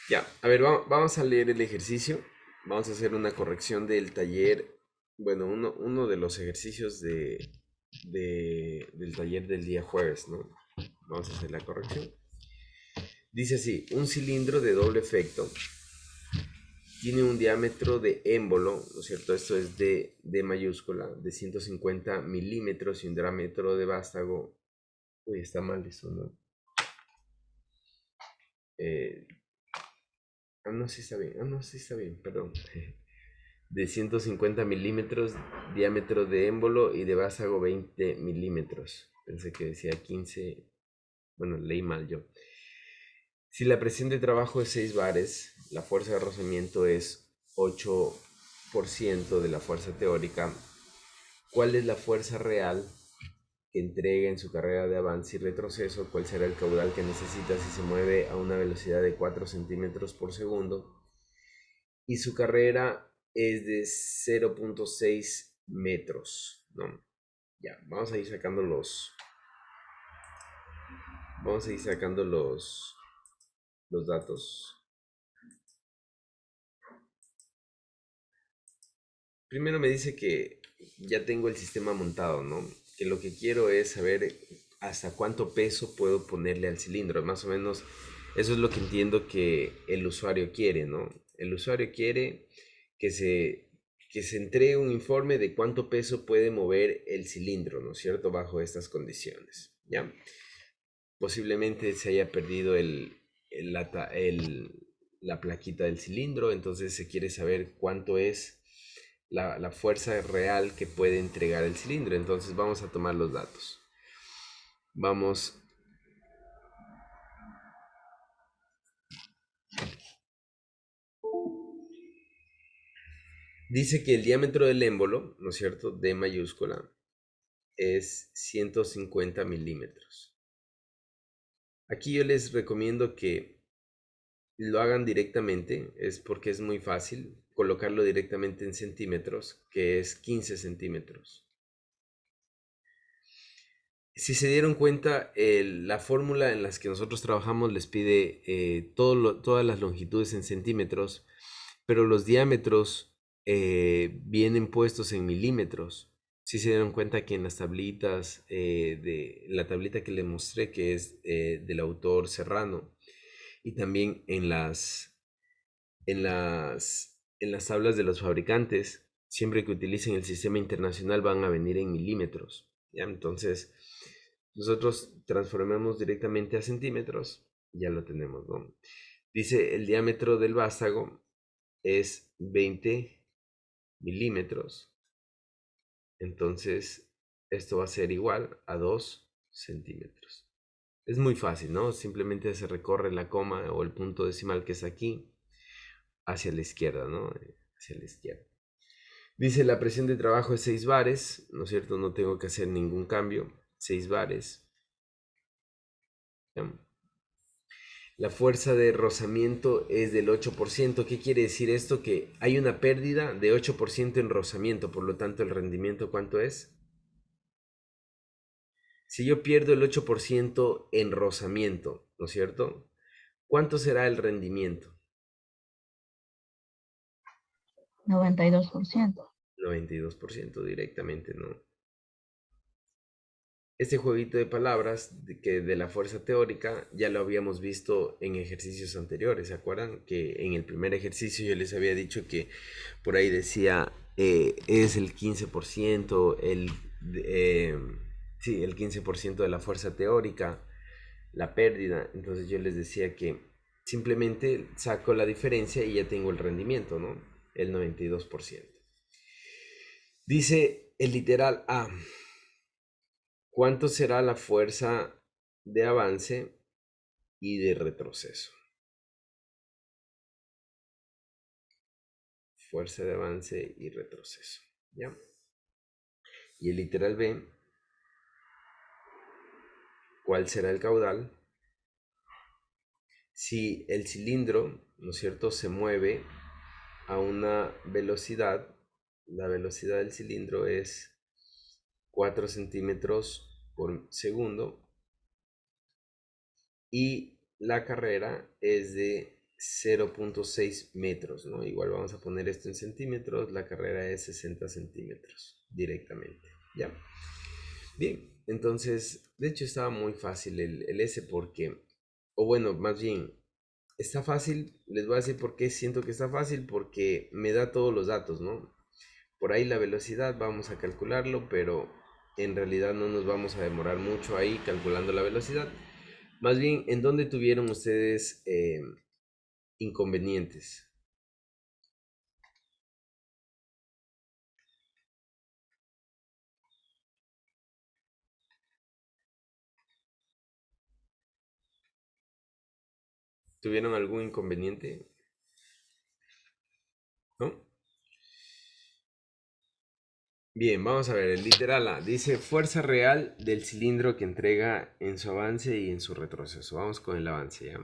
Ya, a ver, vamos a leer el ejercicio. Vamos a hacer una corrección del taller. Bueno, uno de los ejercicios del taller del día jueves, ¿no? Vamos a hacer la corrección. Dice así, un cilindro de doble efecto tiene un diámetro de émbolo, ¿no es cierto? Esto es de mayúscula, de 150 milímetros y un diámetro de vástago. Uy, está mal eso, ¿no? Eh, no, sí está bien. No, sí está bien, perdón. De 150 milímetros, diámetro de émbolo y de vástago 20 milímetros. Pensé que decía 15. Bueno, leí mal yo. Si la presión de trabajo es 6 bares, la fuerza de rozamiento es 8% de la fuerza teórica. ¿Cuál es la fuerza real que entrega en su carrera de avance y retroceso? ¿Cuál será el caudal que necesita si se mueve a una velocidad de 4 centímetros por segundo? Y su carrera es de 0,6 metros, ¿no? Ya, vamos a ir sacando los datos. Primero me dice que ya tengo el sistema montado, ¿no? Que lo que quiero es saber hasta cuánto peso puedo ponerle al cilindro. Más o menos eso es lo que entiendo que el usuario quiere, ¿no? El usuario quiere que se, que se entregue un informe de cuánto peso puede mover el cilindro, ¿no es cierto? Bajo estas condiciones, ¿ya? Posiblemente se haya perdido la plaquita del cilindro, entonces se quiere saber cuánto es la fuerza real que puede entregar el cilindro. Entonces vamos a tomar los datos. Vamos, dice que el diámetro del émbolo, ¿no es cierto?, D mayúscula, es 150 milímetros. Aquí yo les recomiendo que lo hagan directamente, es porque es muy fácil colocarlo directamente en centímetros, que es 15 centímetros. Si se dieron cuenta, la fórmula en las que nosotros trabajamos les pide todas las longitudes en centímetros, pero los diámetros vienen puestos en milímetros. Si se dieron cuenta que en las tablitas, de la tablita que les mostré, que es del autor Serrano, y también en las tablas de los fabricantes, siempre que utilicen el sistema internacional van a venir en milímetros, ¿ya? Entonces, nosotros transformamos directamente a centímetros, ya lo tenemos, ¿no? Dice, el diámetro del vástago es 20 milímetros, entonces esto va a ser igual a 2 centímetros. Es muy fácil, ¿no? Simplemente se recorre la coma o el punto decimal que es aquí hacia la izquierda, ¿no? Hacia la izquierda. Dice, la presión de trabajo es 6 bares, ¿no es cierto? No tengo que hacer ningún cambio. 6 bares. ¿Ya? La fuerza de rozamiento es del 8%. ¿Qué quiere decir esto? Que hay una pérdida de 8% en rozamiento, por lo tanto el rendimiento, ¿cuánto es? Si yo pierdo el 8% en rozamiento, ¿no es cierto? ¿Cuánto será el rendimiento? 92%. 92% directamente, ¿no? Este jueguito de palabras que de la fuerza teórica ya lo habíamos visto en ejercicios anteriores. ¿Se acuerdan? Que en el primer ejercicio yo les había dicho que por ahí decía es el 15%, eh, sí, el 15% de la fuerza teórica, la pérdida. Entonces yo les decía que simplemente saco la diferencia y ya tengo el rendimiento, ¿no? El 92%. Dice el literal A. ¿Cuánto será la fuerza de avance y de retroceso? Fuerza de avance y retroceso. ¿Ya? Y el literal B, ¿cuál será el caudal? Si el cilindro, ¿no es cierto?, se mueve a una velocidad, la velocidad del cilindro es 4 centímetros por segundo y la carrera es de 0.6 metros, ¿no? Igual vamos a poner esto en centímetros, la carrera es 60 centímetros directamente, ¿ya? Bien, entonces, de hecho estaba muy fácil el S porque, o bueno, más bien, está fácil, les voy a decir por qué siento que está fácil, porque me da todos los datos, ¿no? Por ahí la velocidad vamos a calcularlo, pero en realidad no nos vamos a demorar mucho ahí calculando la velocidad. Más bien, ¿en dónde tuvieron ustedes inconvenientes? ¿Tuvieron algún inconveniente? ¿No? Bien, vamos a ver, el literal A dice fuerza real del cilindro que entrega en su avance y en su retroceso. Vamos con el avance, ¿ya?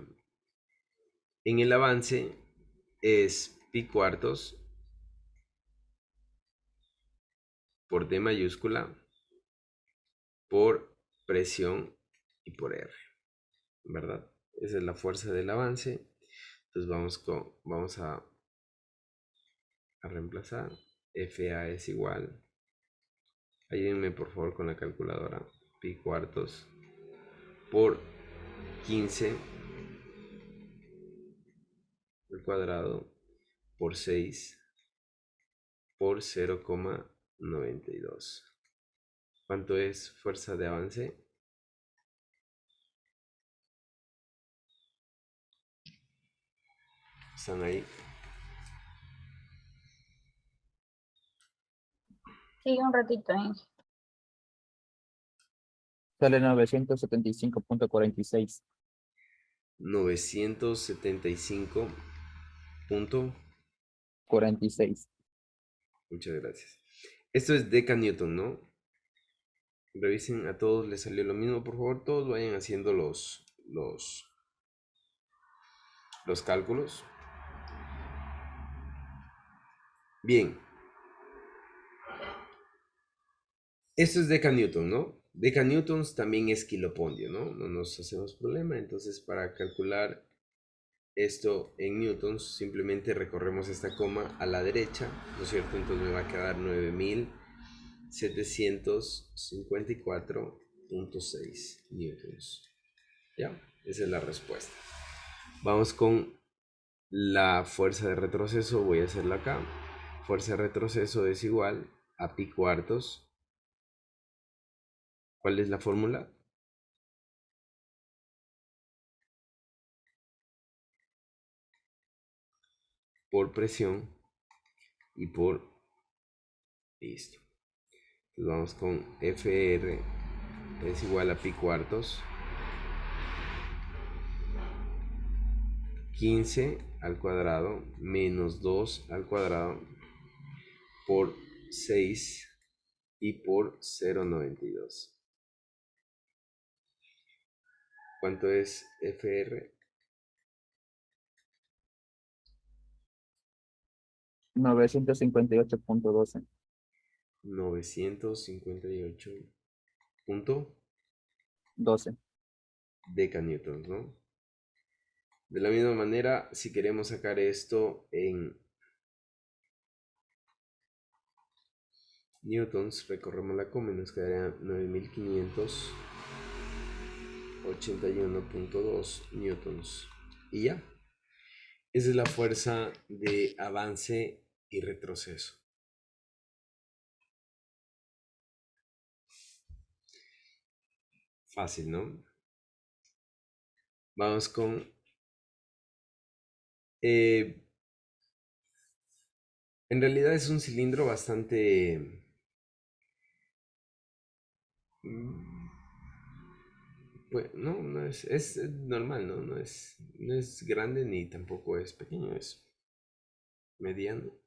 En el avance es pi cuartos por D mayúscula por presión y por R, ¿verdad? Esa es la fuerza del avance. Entonces vamos a reemplazar. FA es igual. Ayúdenme por favor con la calculadora. Pi cuartos por 15 al cuadrado por 6 por 0,92. ¿Cuánto es fuerza de avance? ¿Están ahí? Sigue un ratito, ¿eh? Sale 975.46. 975 punto. 46. Muchas gracias. Esto es decanewton, ¿no? Revisen, a todos les salió lo mismo, por favor, todos vayan haciendo los cálculos. Bien. Esto es decanewton, ¿no? Decanewtons también es kilopondio, ¿no? No nos hacemos problema. Entonces, para calcular esto en newtons, simplemente recorremos esta coma a la derecha, ¿no es cierto? Entonces me va a quedar 9754.6 newtons. ¿Ya? Esa es la respuesta. Vamos con la fuerza de retroceso, voy a hacerla acá. Fuerza de retroceso es igual a pi cuartos. ¿Cuál es la fórmula? Por presión y por... Listo. Entonces vamos con FR es igual a pi cuartos. 15 al cuadrado menos 2 al cuadrado por 6 y por 0,92. ¿Cuánto es FR? 958.12. 958.12 12. decanewtons, ¿no? De la misma manera, si queremos sacar esto en newtons, recorremos la coma y nos quedaría 9581.2 newtons. Y ya. Esa es la fuerza de avance y retroceso. Fácil, ¿no? Vamos con... en realidad es un cilindro bastante... Pues no es normal, ¿no? No es grande ni tampoco es pequeño, es mediano.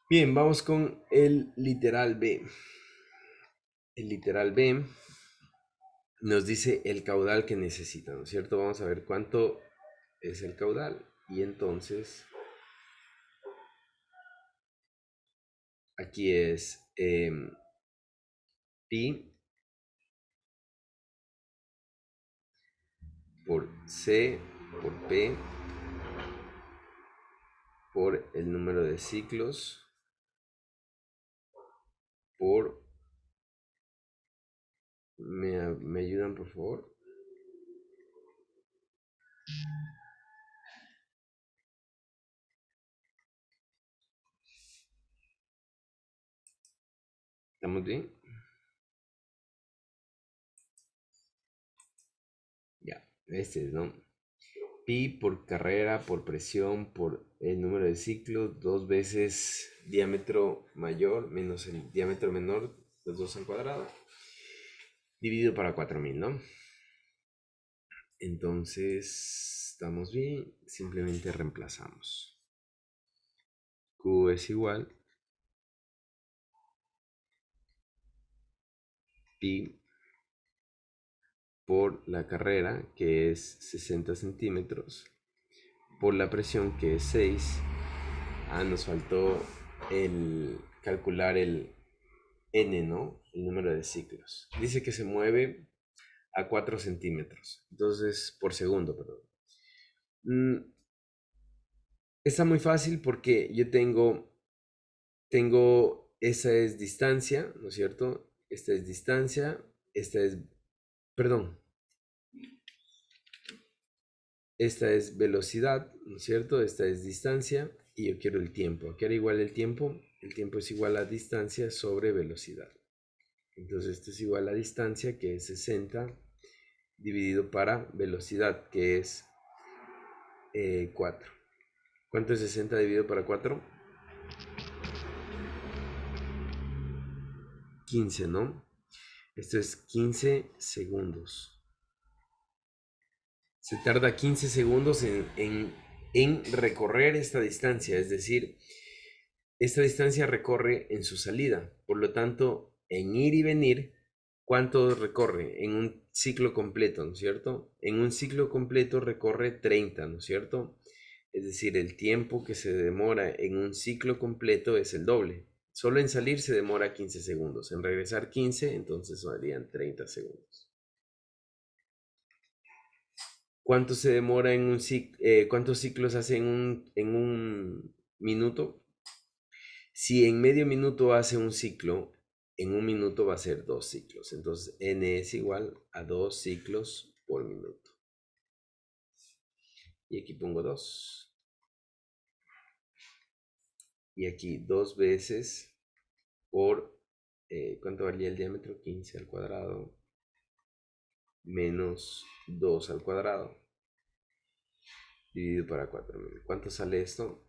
Bien, vamos con el literal B. El literal B nos dice el caudal que necesita, ¿no es cierto? Vamos a ver cuánto es el caudal. Y entonces, aquí es pi por C por P por el número de ciclos por... ¿Me ayudan, por favor? ¿Estamos bien? Ya, este es, ¿no? Pi por carrera, por presión, por el número de ciclos, 2 veces diámetro mayor menos el diámetro menor, los dos al cuadrado, dividido para 4000, ¿no? Entonces, estamos bien, simplemente reemplazamos. Q es igual pi por la carrera, que es 60 centímetros, por la presión, que es 6. Nos faltó calcular el n, ¿no? El número de ciclos. Dice que se mueve a 4 centímetros. Entonces, por segundo, perdón. Está muy fácil porque yo esa es distancia, ¿no es cierto? Esta es distancia, perdón, esta es velocidad, ¿no es cierto? Esta es distancia y yo quiero el tiempo. ¿A qué era igual el tiempo? El tiempo es igual a distancia sobre velocidad. Entonces esto es igual a distancia, que es 60, dividido para velocidad, que es 4. ¿Cuánto es 60 dividido para 4? 15, ¿no? Esto es 15 segundos. Se tarda 15 segundos en recorrer esta distancia, es decir, esta distancia recorre en su salida. Por lo tanto, en ir y venir, ¿cuánto recorre? En un ciclo completo, ¿no es cierto? En un ciclo completo recorre 30, ¿no es cierto? Es decir, el tiempo que se demora en un ciclo completo es el doble. Solo en salir se demora 15 segundos. En regresar 15, entonces serían 30 segundos. ¿Cuánto se demora en un ciclo? ¿Cuántos ciclos hace en un minuto? Si en medio minuto hace un ciclo, en un minuto va a ser 2 ciclos. Entonces n es igual a 2 ciclos por minuto. Y aquí pongo 2. Y aquí 2 veces por, ¿cuánto valía el diámetro? 15 al cuadrado menos 2 al cuadrado dividido para 4000. ¿Cuánto sale esto?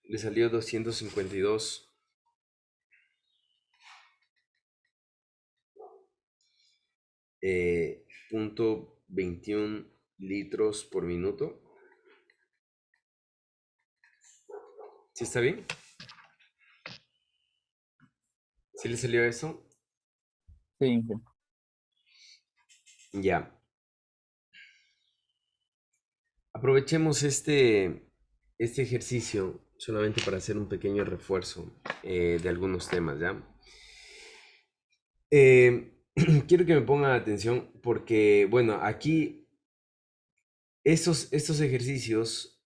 Le salió 252.21 litros por minuto. ¿Sí está bien? ¿Sí le salió eso? Sí, Ya. Aprovechemos este ejercicio solamente para hacer un pequeño refuerzo de algunos temas, ¿ya? Quiero que me pongan atención porque, bueno, aquí estos ejercicios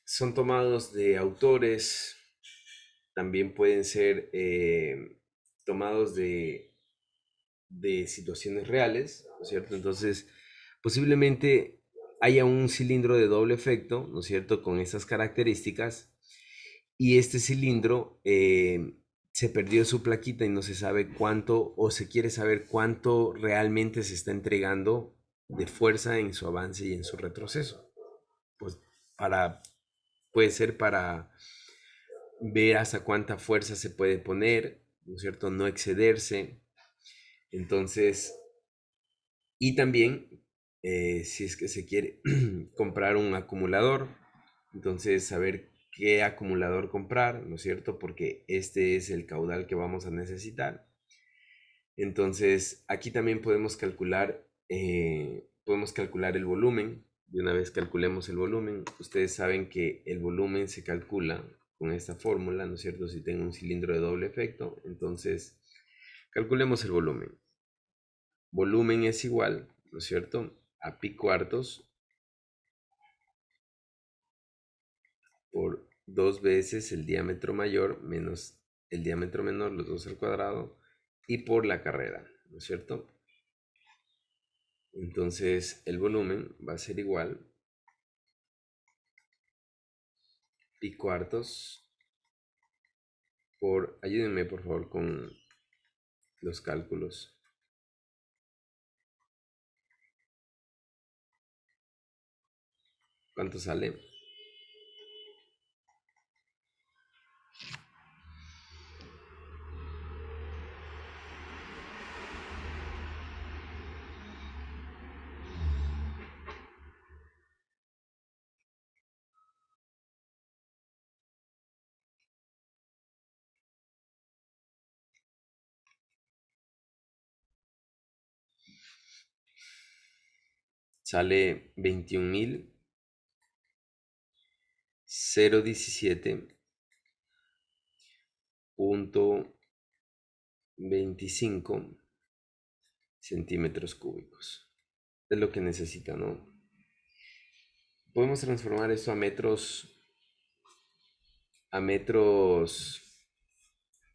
son tomados de autores, también pueden ser tomados de situaciones reales, ¿no es cierto? Entonces, posiblemente haya un cilindro de doble efecto, ¿no es cierto?, con estas características, y este cilindro se perdió su plaquita y no se sabe cuánto, o se quiere saber cuánto realmente se está entregando de fuerza en su avance y en su retroceso. Pues puede ser para ver hasta cuánta fuerza se puede poner, ¿no es cierto? No excederse. Entonces, y también, si es que se quiere comprar un acumulador, entonces saber qué acumulador comprar, ¿no es cierto? Porque este es el caudal que vamos a necesitar. Entonces, aquí también podemos calcular el volumen. Y una vez calculemos el volumen, ustedes saben que el volumen se calcula con esta fórmula, ¿no es cierto? Si tengo un cilindro de doble efecto, entonces calculemos el volumen. Volumen es igual, ¿no es cierto?, a pi cuartos por 2 veces el diámetro mayor menos el diámetro menor, los dos al cuadrado, y por la carrera, ¿no es cierto? Entonces el volumen va a ser igual pi cuartos por, ayúdenme por favor con los cálculos. ¿Cuánto sale? Sale 21.017.25 centímetros cúbicos. Es lo que necesita, ¿no? Podemos transformar esto a metros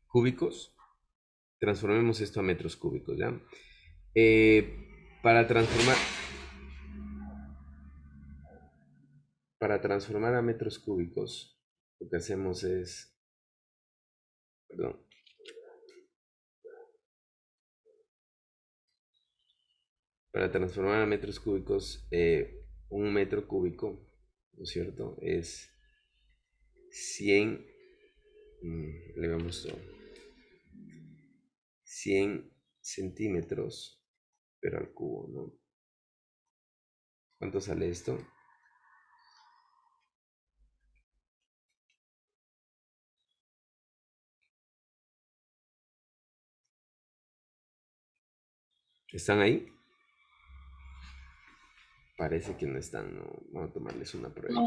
cúbicos. Transformemos esto a metros cúbicos, ¿ya? Para transformar, para transformar a metros cúbicos, lo que hacemos es, perdón, para transformar a metros cúbicos, un metro cúbico, ¿no es cierto? Es 100, le vamos a 100 centímetros, pero al cubo, ¿no? ¿Cuánto sale esto? ¿Están ahí? Parece que no están, ¿no? Vamos a tomarles una prueba.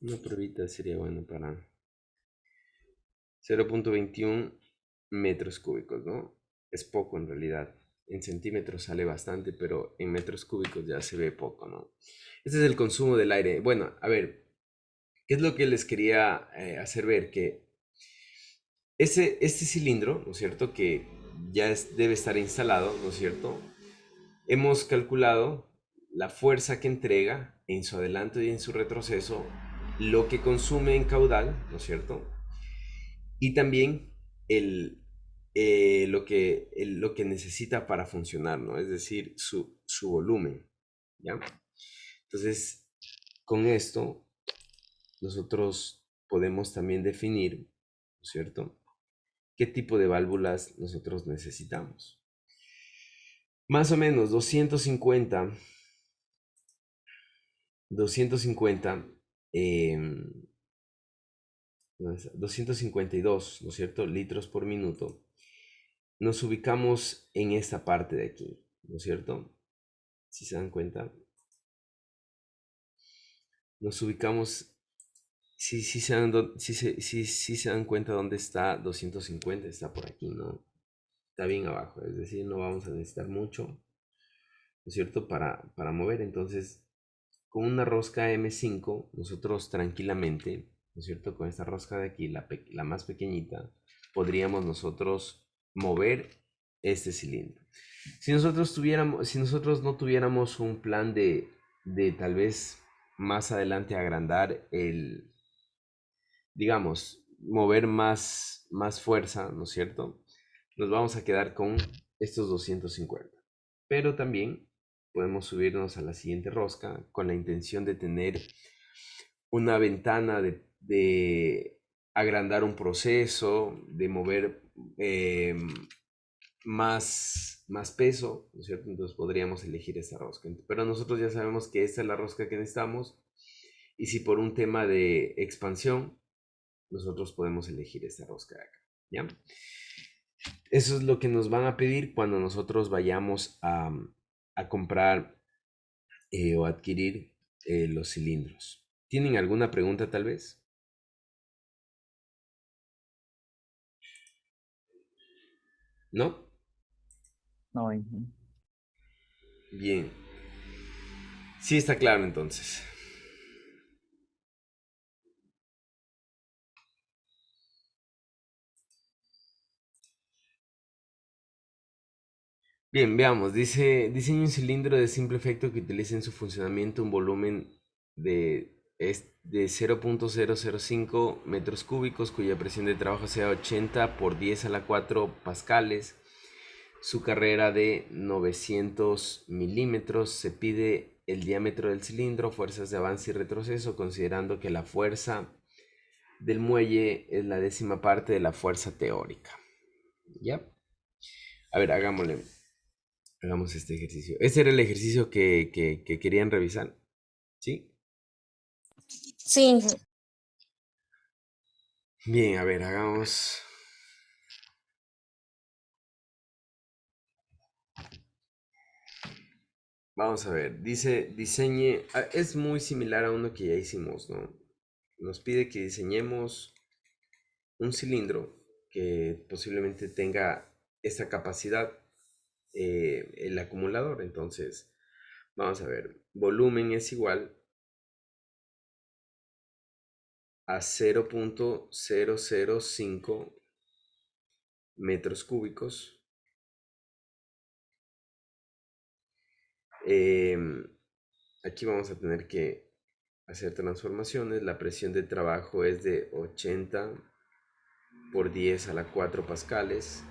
Una pruebita sería bueno para 0.21 metros cúbicos, ¿no? Es poco en realidad. En centímetros sale bastante, pero en metros cúbicos ya se ve poco, ¿no? Este es el consumo del aire. Bueno, a ver, ¿qué es lo que les quería hacer ver? Que este cilindro, ¿no es cierto? Que ya debe estar instalado, ¿no es cierto? Hemos calculado la fuerza que entrega en su adelanto y en su retroceso, lo que consume en caudal, ¿no es cierto? Y también el, lo que necesita para funcionar, ¿no? Es decir, su volumen, ¿ya? Entonces, con esto, nosotros podemos también definir, ¿no es cierto?, qué tipo de válvulas nosotros necesitamos. Más o menos 250, 252, ¿no es cierto?, litros por minuto. Nos ubicamos en esta parte de aquí, ¿no es cierto? Si se dan cuenta, nos ubicamos, si se dan cuenta dónde está 250, está por aquí, ¿no? Está bien abajo, es decir, no vamos a necesitar mucho, ¿no es cierto?, para mover. Entonces, con una rosca M5, nosotros tranquilamente, ¿no es cierto?, con esta rosca de aquí, la más pequeñita, podríamos nosotros mover este cilindro. Si nosotros no tuviéramos un plan de tal vez más adelante agrandar digamos, mover más fuerza, ¿no es cierto?, nos vamos a quedar con estos 250. Pero también podemos subirnos a la siguiente rosca con la intención de tener una ventana agrandar un proceso, de mover más peso, ¿no es cierto? Entonces podríamos elegir esta rosca. Pero nosotros ya sabemos que esta es la rosca que necesitamos. Y si por un tema de expansión, nosotros podemos elegir esta rosca de acá. ¿Ya? Eso es lo que nos van a pedir cuando nosotros vayamos a comprar o adquirir los cilindros. ¿Tienen alguna pregunta tal vez? ¿No? No, Inge. Bien. Sí está claro entonces. Bien, veamos. Dice, diseñe un cilindro de simple efecto que utilice en su funcionamiento un volumen de 0.005 metros cúbicos cuya presión de trabajo sea 80 por 10 a la 4 pascales. Su carrera de 900 milímetros. Se pide el diámetro del cilindro, fuerzas de avance y retroceso, considerando que la fuerza del muelle es la décima parte de la fuerza teórica. ¿Ya? A ver, hagámosle. Hagamos este ejercicio. Este era el ejercicio que querían revisar. ¿Sí? Sí, Bien, a ver, hagamos. Vamos a ver. Dice, diseñe. Es muy similar a uno que ya hicimos, ¿no? Nos pide que diseñemos un cilindro que posiblemente tenga esta capacidad, el acumulador. Entonces, vamos a ver. Volumen es igual a 0.005 metros cúbicos. Aquí vamos a tener que hacer transformaciones. La presión de trabajo es de 80 por 10 a la 4 pascales.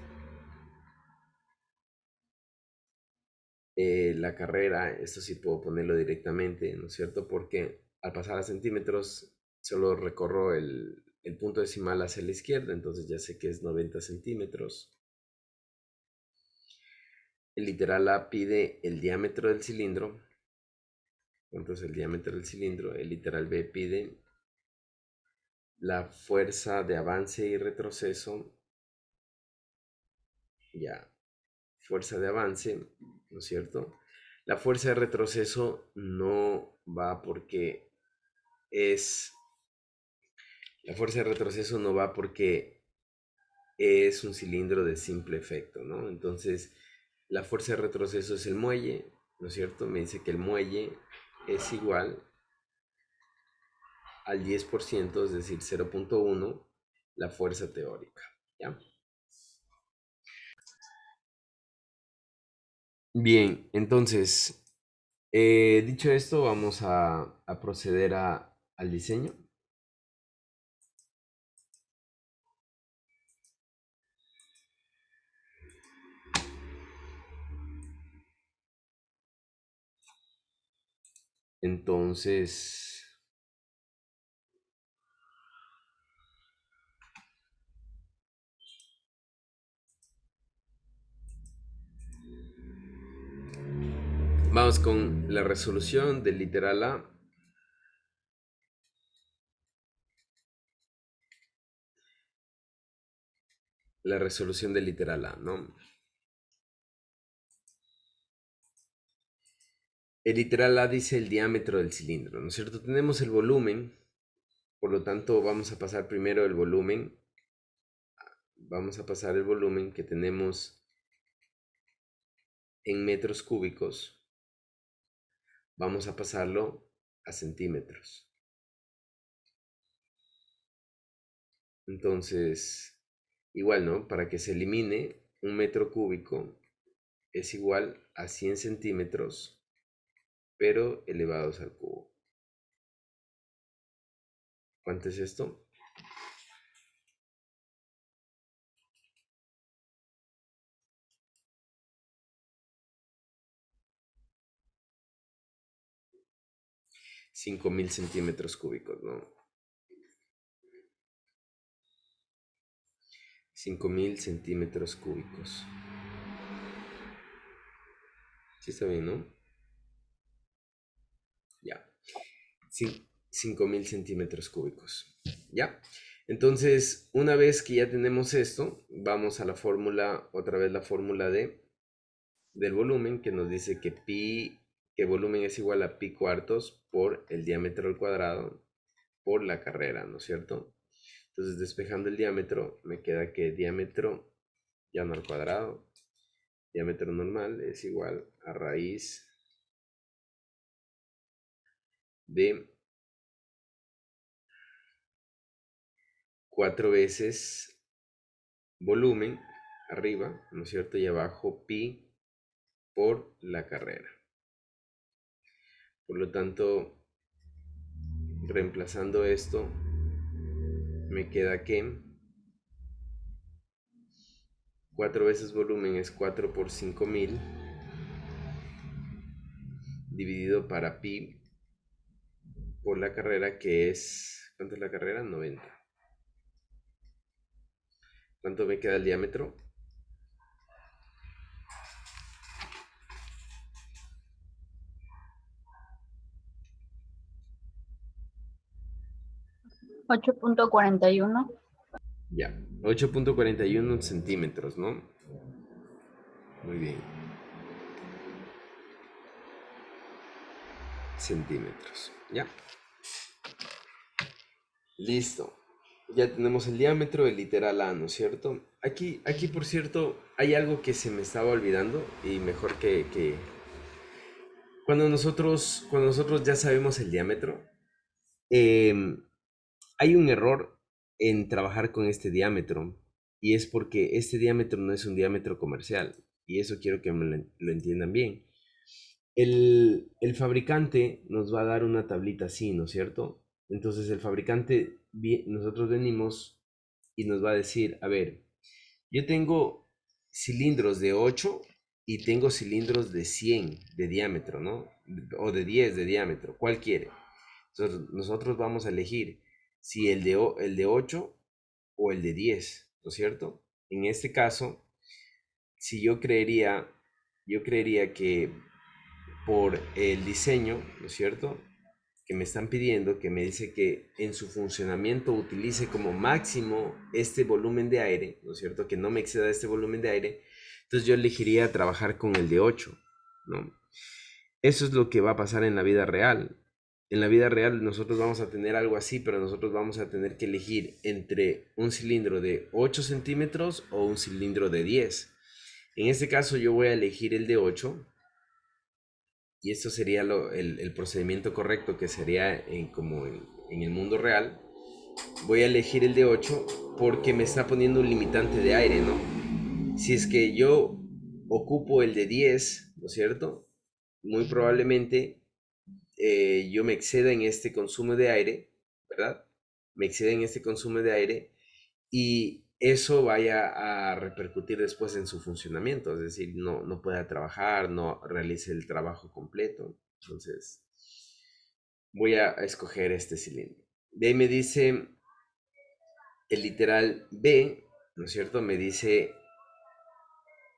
La carrera, esto sí puedo ponerlo directamente, ¿no es cierto? Porque al pasar a centímetros solo recorro el punto decimal hacia la izquierda, entonces ya sé que es 90 centímetros. El literal A pide el diámetro del cilindro. ¿Cuánto es el diámetro del cilindro? El literal B pide la fuerza de avance y retroceso. Ya, fuerza de avance, ¿no es cierto? La fuerza de retroceso no va porque es... La fuerza de retroceso no va porque es un cilindro de simple efecto, ¿no? Entonces, la fuerza de retroceso es el muelle, ¿no es cierto? Me dice que el muelle es igual al 10%, es decir, 0.1, la fuerza teórica, ¿ya? Bien, entonces, dicho esto, vamos a proceder al diseño. Entonces, vamos con la resolución del literal A. La resolución del literal A, ¿no? El literal A dice el diámetro del cilindro, ¿no es cierto? Tenemos el volumen, por lo tanto vamos a pasar primero el volumen. Vamos a pasar el volumen que tenemos en metros cúbicos. Vamos a pasarlo a centímetros. Entonces, igual, ¿no? Para que se elimine, un metro cúbico es igual a 100 centímetros, pero elevados al cubo. ¿Cuánto es esto? 5000 centímetros cúbicos, ¿no? 5000 centímetros cúbicos. Sí está bien, ¿no? Ya. 5000 centímetros cúbicos. ¿Ya? Entonces, una vez que ya tenemos esto, vamos a la fórmula, otra vez la fórmula del volumen, que nos dice que volumen es igual a pi cuartos por el diámetro al cuadrado por la carrera, ¿no es cierto? Entonces, despejando el diámetro, me queda que diámetro ya no al cuadrado, diámetro normal es igual a raíz de 4 veces volumen arriba, ¿no es cierto? Y abajo pi por la carrera. Por lo tanto, reemplazando esto, me queda que 4 veces volumen es 4 por 5000 dividido para pi por la carrera, que es... ¿Cuánto es la carrera? 90. ¿Cuánto me queda el diámetro? 8.41. Ya, 8.41 centímetros, ¿no? Muy bien. Centímetros, ¿ya? Listo. Ya tenemos el diámetro del literal A, ¿no es cierto? Aquí, por cierto, hay algo que se me estaba olvidando y mejor que... Cuando nosotros ya sabemos el diámetro, hay un error en trabajar con este diámetro y es porque este diámetro no es un diámetro comercial y eso quiero que me lo entiendan bien. El fabricante nos va a dar una tablita así, ¿no es cierto? Entonces el fabricante, nosotros venimos y nos va a decir, a ver, yo tengo cilindros de 8 y tengo cilindros de 100 de diámetro, ¿no? O de 10 de diámetro, ¿cuál quiere? Entonces nosotros vamos a elegir si el de 8 o el de 10, ¿no es cierto? En este caso, si yo creería que por el diseño, ¿no es cierto? Que me están pidiendo, que me dice que en su funcionamiento utilice como máximo este volumen de aire, ¿no es cierto? Que no me exceda este volumen de aire. Entonces yo elegiría trabajar con el de 8, ¿no? Eso es lo que va a pasar en la vida real. En la vida real nosotros vamos a tener algo así, pero nosotros vamos a tener que elegir entre un cilindro de 8 centímetros o un cilindro de 10. En este caso yo voy a elegir el de 8 y esto sería el procedimiento correcto que sería como en el mundo real. Voy a elegir el de 8 porque me está poniendo un limitante de aire, ¿no? Si es que yo ocupo el de 10, ¿no es cierto? Muy probablemente yo me exceda en este consumo de aire, ¿verdad? Me exceda en este consumo de aire y eso vaya a repercutir después en su funcionamiento, es decir, no pueda trabajar, no realice el trabajo completo. Entonces, voy a escoger este cilindro. De ahí me dice el literal B, ¿no es cierto? Me dice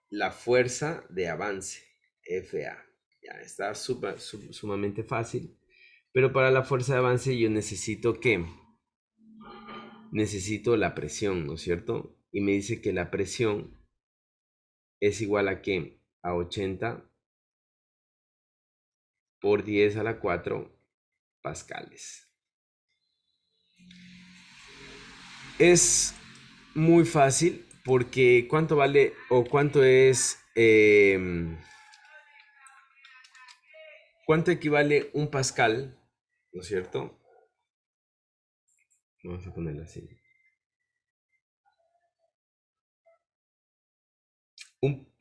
la fuerza de avance, FA. Ya está sumamente fácil. Pero para la fuerza de avance yo necesito ¿qué? Necesito la presión, ¿no es cierto? Y me dice que la presión es igual a ¿qué? A 80 por 10 a la 4 pascales. Es muy fácil porque ¿cuánto vale o cuánto equivale un pascal? ¿No es cierto? Vamos a ponerlo así. Un,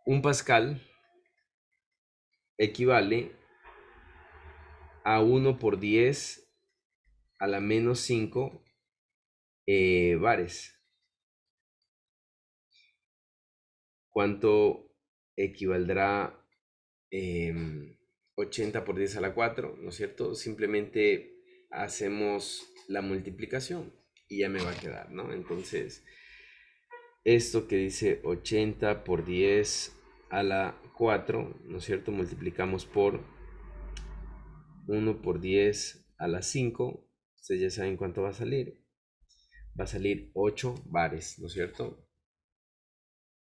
un pascal equivale a 1 por 10 a la menos 5 bares. ¿Cuánto equivaldrá 80 por 10 a la 4? ¿No es cierto? Simplemente hacemos la multiplicación y ya me va a quedar, ¿no? Entonces, esto que dice 80 por 10 a la 4, ¿no es cierto? Multiplicamos por 1 por 10 a la 5. Ustedes ya saben cuánto va a salir. Va a salir 8 bares, ¿no es cierto?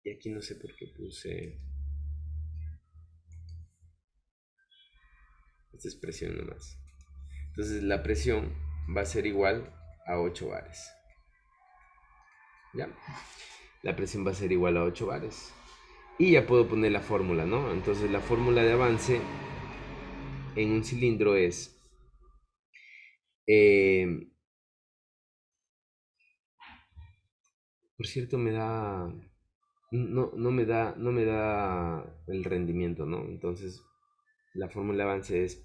Y aquí no sé por qué puse esta expresión nomás. Entonces la presión va a ser igual a 8 bares. ¿Ya? La presión va a ser igual a 8 bares. Y ya puedo poner la fórmula, ¿no? Entonces la fórmula de avance en un cilindro es por cierto, no me da el rendimiento, ¿no? Entonces la fórmula de avance es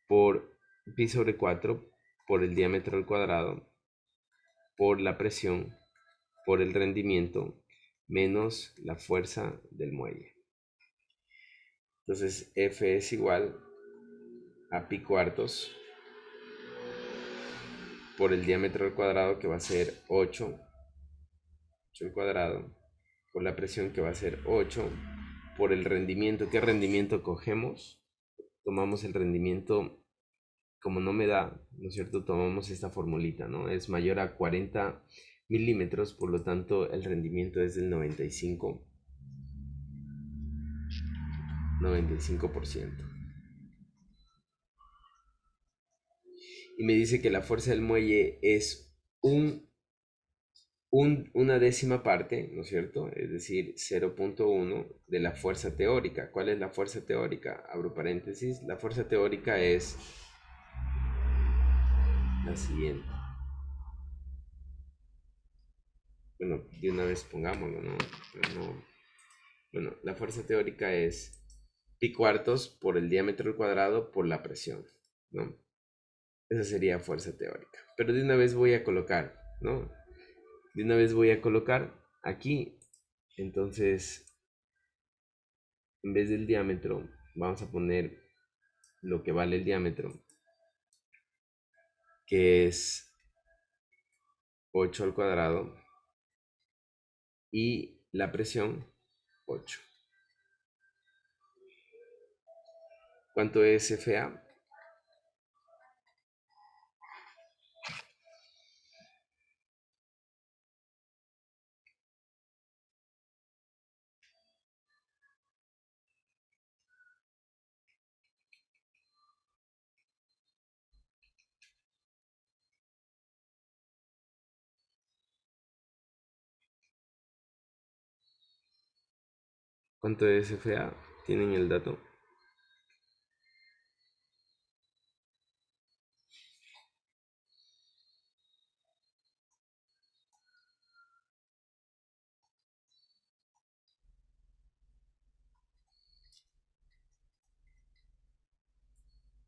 por pi sobre 4 por el diámetro al cuadrado por la presión por el rendimiento menos la fuerza del muelle. Entonces F es igual a pi cuartos por el diámetro al cuadrado, que va a ser 8 al cuadrado, por la presión, que va a ser 8, por el rendimiento. ¿Qué rendimiento cogemos? Tomamos el rendimiento, como no me da, ¿no es cierto? Tomamos esta formulita, ¿no? Es mayor a 40 milímetros, por lo tanto el rendimiento es del 95%. Y me dice que la fuerza del muelle es una décima parte, ¿no es cierto? Es decir, 0.1 de la fuerza teórica. ¿Cuál es la fuerza teórica? Abro paréntesis. La fuerza teórica es la siguiente. Bueno, de una vez pongámoslo, ¿no? Bueno, la fuerza teórica es pi cuartos por el diámetro al cuadrado por la presión, ¿no? Esa sería fuerza teórica. Pero de una vez voy a colocar, ¿no? De una vez voy a colocar aquí, entonces, en vez del diámetro, vamos a poner lo que vale el diámetro, que es 8 al cuadrado, y la presión, 8. ¿Cuánto es FA? ¿Cuánto es FA? ¿Tienen el dato?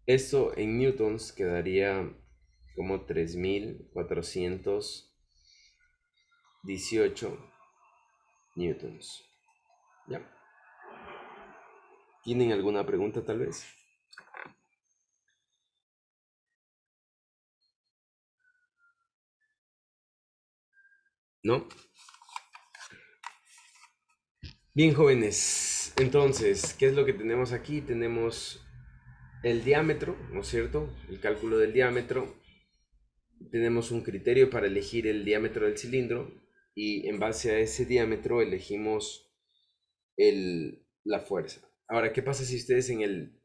Esto en newtons quedaría como 3418 newtons. ¿Ya? ¿Tienen alguna pregunta tal vez? ¿No? Bien, jóvenes. Entonces, ¿qué es lo que tenemos aquí? Tenemos el diámetro, ¿no es cierto? El cálculo del diámetro. Tenemos un criterio para elegir el diámetro del cilindro y en base a ese diámetro elegimos la fuerza. Ahora, ¿qué pasa si ustedes en el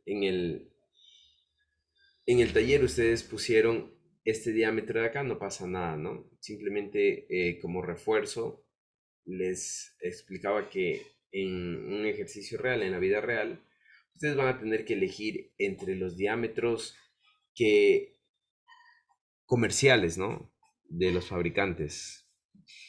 taller ustedes pusieron este diámetro de acá? No pasa nada, ¿no? Simplemente como refuerzo les explicaba que en un ejercicio real, en la vida real, ustedes van a tener que elegir entre los diámetros que comerciales, ¿no? De los fabricantes.